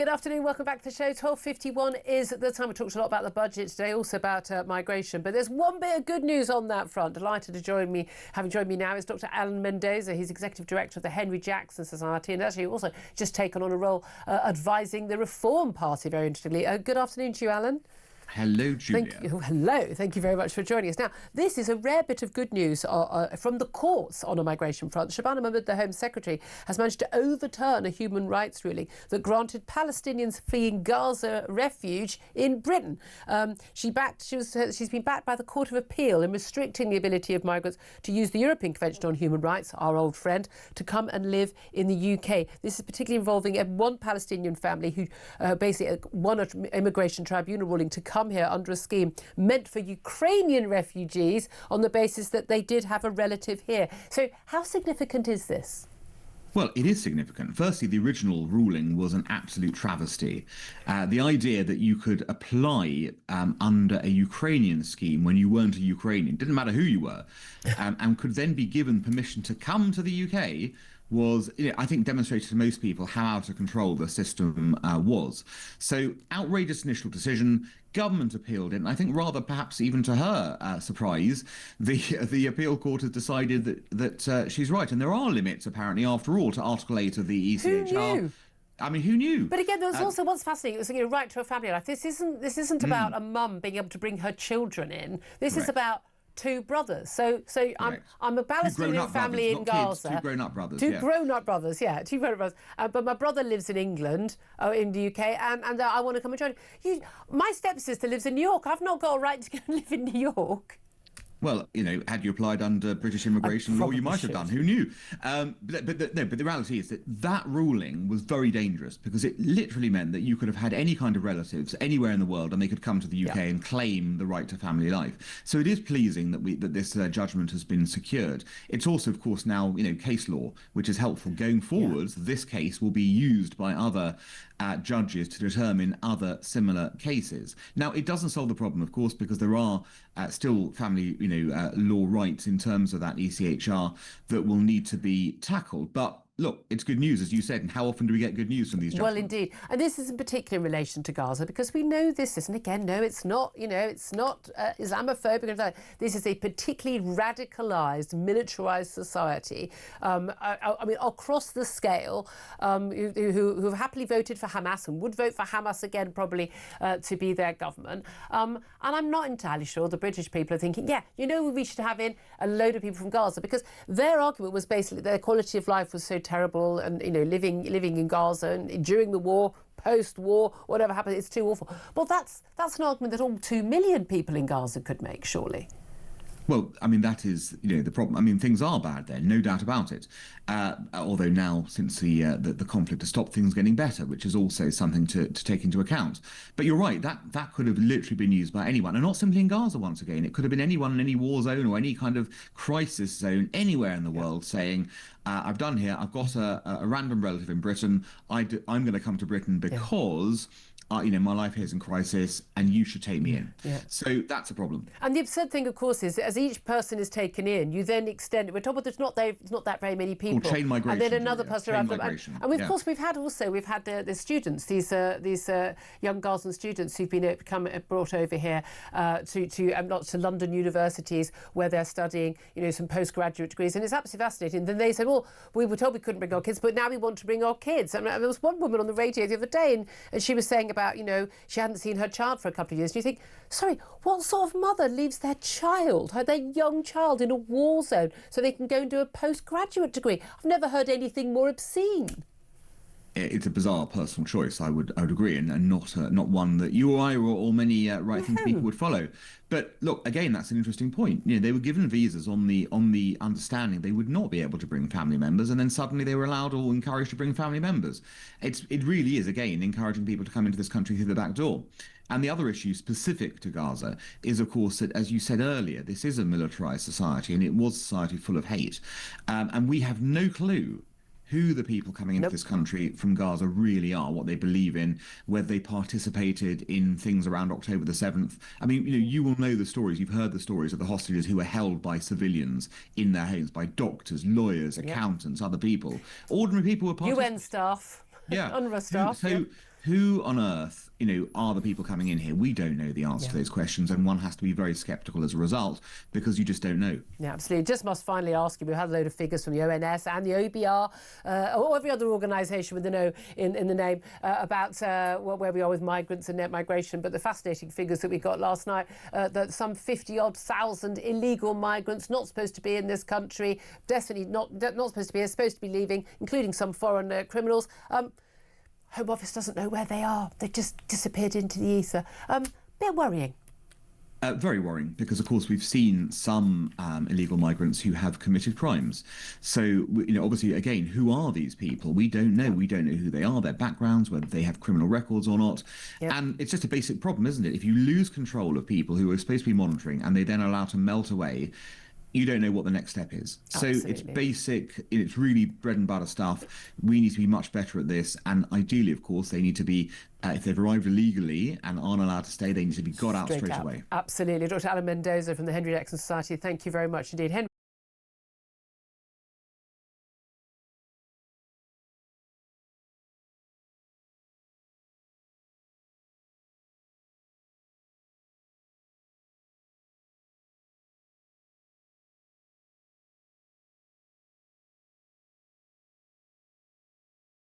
Good afternoon, welcome back to the show. 12:51 is the time. We talked a lot about the budget today, also about migration. But there's one bit of good news on that front. Delighted to having joined me now is Dr. Alan Mendoza. He's Executive Director of the Henry Jackson Society and actually also just taken on a role advising the Reform Party, very interestingly. Good afternoon to you, Alan. Hello, Julia. Hello. Thank you very much for joining us. Now, this is a rare bit of good news from the courts on a migration front. Shabana Mahmood, the Home Secretary, has managed to overturn a human rights ruling that granted Palestinians fleeing Gaza refuge in Britain. She's been backed by the Court of Appeal in restricting the ability of migrants to use the European Convention on Human Rights, our old friend, to come and live in the UK. This is particularly involving one Palestinian family who basically won an immigration tribunal ruling to come here under a scheme meant for Ukrainian refugees on the basis that they did have a relative here. So how significant is this? Well, it is significant. Firstly, the original ruling was an absolute travesty. The idea that you could apply under a Ukrainian scheme when you weren't a Ukrainian, didn't matter who you were, and could then be given permission to come to the UK was, I think, demonstrated to most people how out of control the system was. So, outrageous initial decision. Government appealed it, and I think rather perhaps even to her surprise, the appeal court has decided that she's right, and there are limits apparently, after all, to Article 8 of the ECHR. Who knew? I mean, who knew? But again, there's also what's fascinating. It was right to a family life. This isn't about a mum being able to bring her children in. This is about two brothers. So I'm a Palestinian family in Gaza. Two grown-up brothers. Two grown-up brothers. But my brother lives in England, in the UK, and I want to come and join you. My stepsister lives in New York. I've not got a right to go and live in New York. Well, had you applied under British immigration law, you might have done. Who knew? But the reality is that ruling was very dangerous because it literally meant that you could have had any kind of relatives anywhere in the world and they could come to the UK and claim the right to family life. So it is pleasing that this judgment has been secured. It's also, of course, now case law, which is helpful going forwards. This case will be used by other judges to determine other similar cases. Now, it doesn't solve the problem, of course, because there are still family law rights in terms of that ECHR that will need to be tackled. But look, it's good news, as you said, and how often do we get good news from these judgments? Well, indeed. And this is in particular in relation to Gaza, because we know this isn't, again, no, it's not, it's not Islamophobic. This is a particularly radicalised, militarised society, I mean, across the scale, who have happily voted for Hamas and would vote for Hamas again, probably, to be their government. And I'm not entirely sure the British people are thinking, we should have in a load of people from Gaza, because their argument was basically their quality of life was so terrible, and living in Gaza and during the war, post-war, whatever happened, it's too awful. Well, that's an argument that all 2 million people in Gaza could make, surely. Well, I mean, that is, the problem. I mean, things are bad there, no doubt about it. Although now, since the conflict has stopped, things getting better, which is also something to take into account. But you're right, that could have literally been used by anyone, and not simply in Gaza once again. It could have been anyone in any war zone or any kind of crisis zone anywhere in the world saying, I've done here, I've got a random relative in Britain, I'm going to come to Britain because my life here is in crisis and you should take me in. So that's a problem. And the absurd thing, of course, is as each person is taken in, you then extend it. We're told it's not that very many people. Or chain migration. And then another person around them. And of course, we've had the students, these young Gazan students who've been brought over here to London universities where they're studying, some postgraduate degrees. And it's absolutely fascinating. And then they said, well, we were told we couldn't bring our kids, but now we want to bring our kids. And there was one woman on the radio the other day, and she was saying about, she hadn't seen her child for a couple of years. And you think, sorry, what sort of mother leaves their young child in a war zone so they can go and do a postgraduate degree? I've never heard anything more obscene. It's a bizarre personal choice, I would agree, and not one that you or I or many right-thinking people would follow. But look, again, that's an interesting point. They were given visas on the understanding they would not be able to bring family members, and then suddenly they were allowed or encouraged to bring family members. It really is, again, encouraging people to come into this country through the back door. And the other issue specific to Gaza is, of course, that, as you said earlier, this is a militarised society, and it was a society full of hate. And we have no clue who the people coming into this country from Gaza really are, what they believe in, whether they participated in things around October the 7th. I mean, you will know the stories. You've heard the stories of the hostages who were held by civilians in their homes, by doctors, lawyers, accountants, other people. Ordinary people were UN staff, UNRWA staff. who on earth, are the people coming in here? We don't know the answer to those questions, and one has to be very sceptical as a result because you just don't know. Yeah, absolutely. Just must finally ask you, we've had a load of figures from the ONS and the OBR, or every other organisation with an O in the name, about where we are with migrants and net migration. But the fascinating figures that we got last night, that some 50-odd thousand illegal migrants not supposed to be in this country, definitely not supposed to be, are supposed to be leaving, including some foreign criminals. Home Office doesn't know where they are. They've just disappeared into the ether. Bit worrying. Very worrying because, of course, we've seen some illegal migrants who have committed crimes. So, obviously, again, who are these people? We don't know. We don't know who they are, their backgrounds, whether they have criminal records or not. Yep. And it's just a basic problem, isn't it? If you lose control of people who are supposed to be monitoring and they then are allowed to melt away, you don't know what the next step is. Absolutely. So it's basic, it's really bread and butter stuff. We need to be much better at this. And ideally, of course, they need to be, if they've arrived illegally and aren't allowed to stay, they need to be got out straight away. Absolutely. Dr. Alan Mendoza from the Henry Jackson Society, thank you very much indeed. Henry